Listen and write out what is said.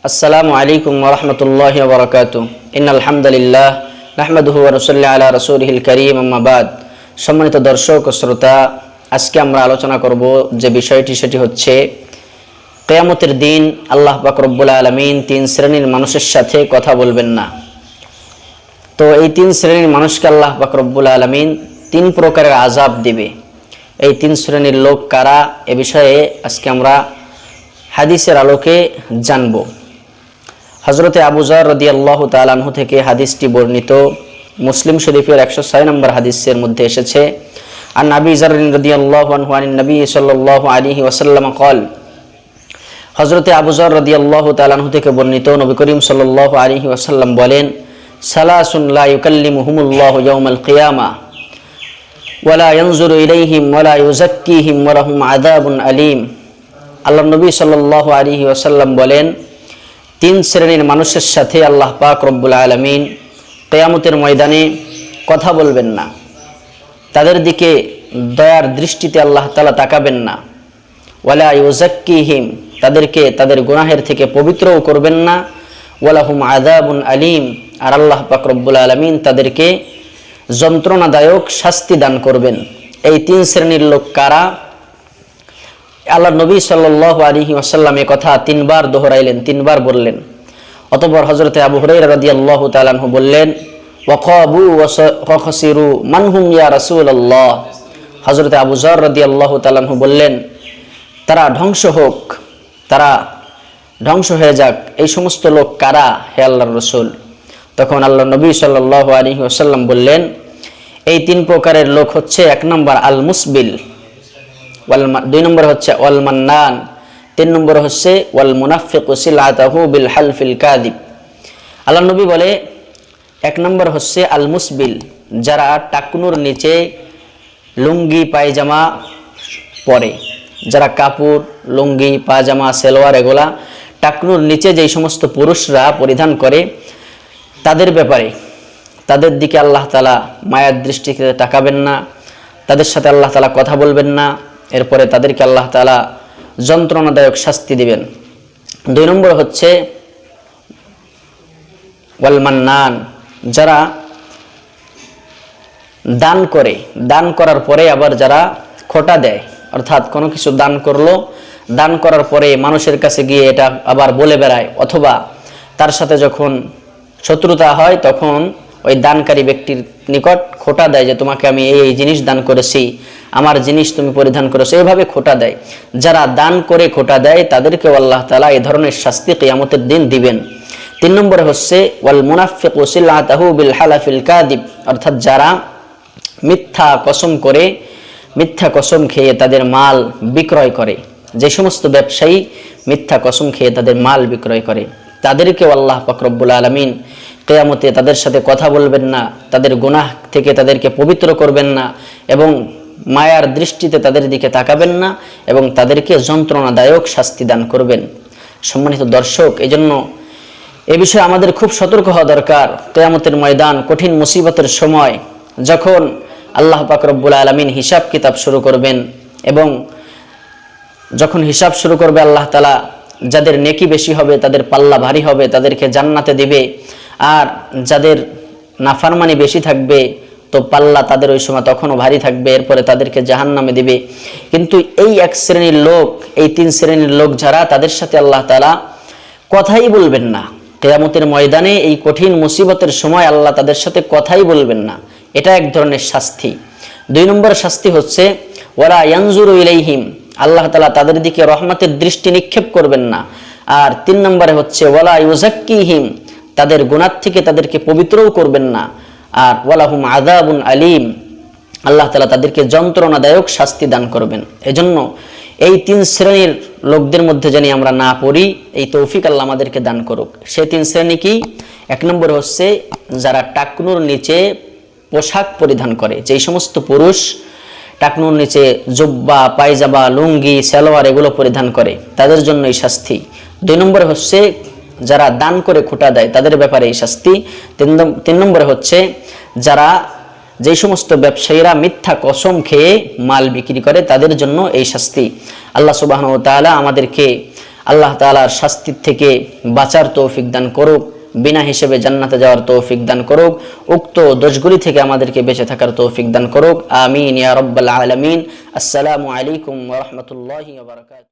আসসালামু আলাইকুম ওয়া রাহমাতুল্লাহি ওয়া বারাকাতুহু। ইন্নাল হামদুলিল্লাহ নাহমাদুহু ওয়া নুসাল্লি আলা রাসূলিহিল কারীম, আম্মা বাদ। সম্মানিত দর্শক ও শ্রোতা, আজকে আমরা আলোচনা করব যে বিষয়টি, সেটি হচ্ছে কিয়ামতের দিন আল্লাহ পাক রব্বুল আলামিন তিন শ্রেণীর মানুষের সাথে কথা বলবেন না। তো এই তিন শ্রেণীর মানুষকে আল্লাহ পাক রব্বুল আলামিন তিন প্রকারের আযাব দিবে। এই তিন শ্রেণীর লোক কারা, এ বিষয়ে আজকে আমরা হাদিসের আলোকে জানব। হযরতে আবু যর রাদিয়াল্লাহু তাআলা আনহু থেকে হাদিসটি বর্ণিত। মুসলিম শরীফের 106 নম্বর হাদিসের মধ্যে এসেছে, আন আবি যর রাদিয়াল্লাহু আনহু আন নবী সাল্লাল্লাহু আলাইহি ওয়াসাল্লাম قال, হযরতে আবু যর রাদিয়াল্লাহু তাআলা আনহু থেকে বর্ণিত, নবী করিম সাল্লাল্লাহু আলাইহি ওয়াসাল্লাম বলেন, সালাসুন লা ইউকাল্লিমুহুমুল্লাহু ইয়াওমাল কিয়ামা ওয়া লা ইয়ানজুরু ইলাইহিম ওয়া লা ইউযাক্কিহিম ওয়া লাহুম আযাবুন আলীম। আল্লাহ নবী সাল্লাল্লাহু আলাইহি ওয়াসাল্লাম বলেন, তিন শ্রেণীর মানুষের সাথে আল্লাহ পাক রব্বুল আলামিন কিয়ামতের ময়দানে কথা বলবেন না, তাদের দিকে দয়ার দৃষ্টিতে আল্লাহ তাআলা তাকাবেন না। ওয়ালা ইউযাক্কিহিম, তাদেরকে তাদের গুনাহের থেকে পবিত্রও করবেন না। ওয়ালাহুম আযাবুন আলীম, আর আল্লাহ পাক রব্বুল আলামিন তাদেরকে যন্ত্রণাদায়ক শাস্তি দান করবেন। এই তিন শ্রেণীর লোক কারা? আল্লাহ নবী সাল্লাল্লাহু আলাইহি ওয়াসাল্লাম এ কথা তিনবার দোহরাইলেন, তিনবার বললেন। অতঃপর হযরতে আবু হুরায়রা রাদিয়াল্লাহু তাআলা আনহু বললেন, ওয়াকাবু ওয়া খাসিরু মান হুম ইয়া রাসূলুল্লাহ। হযরতে আবু যর রাদিয়াল্লাহু তাআলা আনহু বললেন, তারা ধ্বংস হোক, তারা ধ্বংস হয়ে যাক, এই সমস্ত লোক কারা হে আল্লাহর রাসূল? তখন আল্লাহ নবী সাল্লাল্লাহু আলাইহি ওয়াসাল্লাম বললেন, এই তিন প্রকারের লোক হচ্ছে, এক নম্বর আল মুসবিল, দুই নম্বর হচ্ছে ওয়াল মান্নান, তিন নম্বর হচ্ছে ওয়াল মুনাফিকু সিলআতাহু বিল হালফিল কাযিব। আল্লাহ নবী বলে, এক নম্বর হচ্ছে আল মুসবিল, যারা টাকনুর নিচে লুঙ্গি পায়জামা পরে, যারা কাপড়, লুঙ্গি, পায়জামা, সালোয়ার এগুলা টাকনুর নিচে যেই সমস্ত পুরুষরা পরিধান করে, তাদের ব্যাপারে তাদের দিকে আল্লাহ তাআলা মায়ার দৃষ্টিতে তাকাবেন না, তাদের সাথে আল্লাহ তাআলা কথা বলবেন না। এরপরে তাদেরকে আল্লাহ তাআলা যন্ত্রণাদায়ক শাস্তি দিবেন। দুই নম্বর হচ্ছে ওয়াল মান্নান, যারা দান করে, দান করার পরে আবার যারা খোটা দেয়, অর্থাৎ কোনো কিছু দান করলো, দান করার পরে মানুষের কাছে গিয়ে এটা আবার বলে বেড়ায়, অথবা তার সাথে যখন শত্রুতা হয় তখন ওই দানকারী ব্যক্তির নিকট খোটা দেয় যে তোমাকে আমি এই জিনিস দান করেছি, আমার জিনিস তুমি পরিধান করেছো, এইভাবে খোটা দেয়। যারা দান করে খোটা দেয় তাদেরকেও আল্লাহ তাআলা এই ধরনের শাস্তি কিয়ামতের দিন দিবেন। তিন নম্বরে হচ্ছে ওয়াল মুনাফিকু সিলআতাহু বিল হালাফিল কাযিব, অর্থাৎ যারা মিথ্যা কসম করে, মিথ্যা কসম খেয়ে তাদের মাল বিক্রয় করে, যে সমস্ত ব্যবসায়ী মিথ্যা কসম খেয়ে তাদের মাল বিক্রয় করে, তাদেরকেও আল্লাহ পাক রব্বুল আলামিন কিয়ামতে তাদের সাথে কথা বলবেন না, তাদের গুনাহ থেকে তাদেরকে পবিত্র করবেন না, এবং মায়ার দৃষ্টিতে তাদের দিকে তাকাবেন না, এবং তাদেরকে যন্ত্রণাদায়ক শাস্তি দান করবেন। সম্মানিত দর্শক, এজন্য এ বিষয়ে আমাদের খুব সতর্ক হওয়া দরকার। কিয়ামতের ময়দান, কঠিন মুসিবতের সময়, যখন আল্লাহ পাক রব্বুল আলামিন হিসাব কিতাব শুরু করবেন, এবং যখন হিসাব শুরু করবে আল্লাহ তাআলা, যাদের নেকি বেশি হবে তাদের পাল্লা ভারী হবে, তাদেরকে জান্নাতে দিবে, আর যাদের নাফরমানি বেশি থাকবে তো পাল্লা তাদের ওই সময় তখনও ভারী থাকবে, এরপরে তাদেরকে জাহান্নামে দিবে। কিন্তু এই এক শ্রেণীর লোক, এই তিন শ্রেণীর লোক যারা, তাদের সাথে আল্লাহ তাআলা কথাই বলবেন না। কিয়ামতের ময়দানে এই কঠিন মুসিবতের সময় আল্লাহ তাদের সাথে কথাই বলবেন না, এটা এক ধরনের শাস্তি। দুই নম্বর শাস্তি হচ্ছে ওয়ালা ইয়ানজুরু ইলাইহিম, আল্লাহ তাআলা তাদের দিকে রহমতের দৃষ্টি নিক্ষেপ করবেন না। আর তিন নম্বরে হচ্ছে ওয়ালা ইউযাক্কিহিম, তাদের গুনাহ থেকে তাদেরকে পবিত্রও করবেন না। আর ওয়ালাহুম আযাবুন আলীম, আল্লাহ তাআলা তাদেরকে যন্ত্রণাদায়ক শাস্তি দান করবেন। এজন্য এই তিন শ্রেণীর লোকদের মধ্যে জানি আমরা না পড়ি, এই তৌফিক আল্লাহ আমাদেরকে দান করুক। সেই তিন শ্রেণী কি? এক নম্বর হচ্ছে যারা টাকনুর নিচে পোশাক পরিধান করে, যেই সমস্ত পুরুষ টাকনুর নিচে জুব্বা, পায়জামা, লুঙ্গি, সালোয়ার এগুলো পরিধান করে, তাদের জন্য এই শাস্তি। দুই নম্বরে হচ্ছে যারা দান করে খোটা দেয়, তাদের ব্যাপারে এই শাস্তি। তিন নম্বরে হচ্ছে যারা যেই সমস্ত ব্যবসায়ীরা মিথ্যা কসম খেয়ে মাল বিক্রি করে, তাদের জন্য এই শাস্তি। আল্লাহ সুবহানাহু ওয়া তাআলা আমাদেরকে আল্লাহ তাআলার শাস্তির থেকে বাঁচার তৌফিক দান করুক, বিনা হিসেবে জান্নাতে যাওয়ার তৌফিক দান করুক, উক্ত দোষগুলি থেকে আমাদেরকে বেঁচে থাকার তৌফিক দান করুক। আমিন ইয়া রাব্বাল আলামিন। আসসালামু আলাইকুম ওয়া রাহমাতুল্লাহি ওয়া বারাকাতুহু।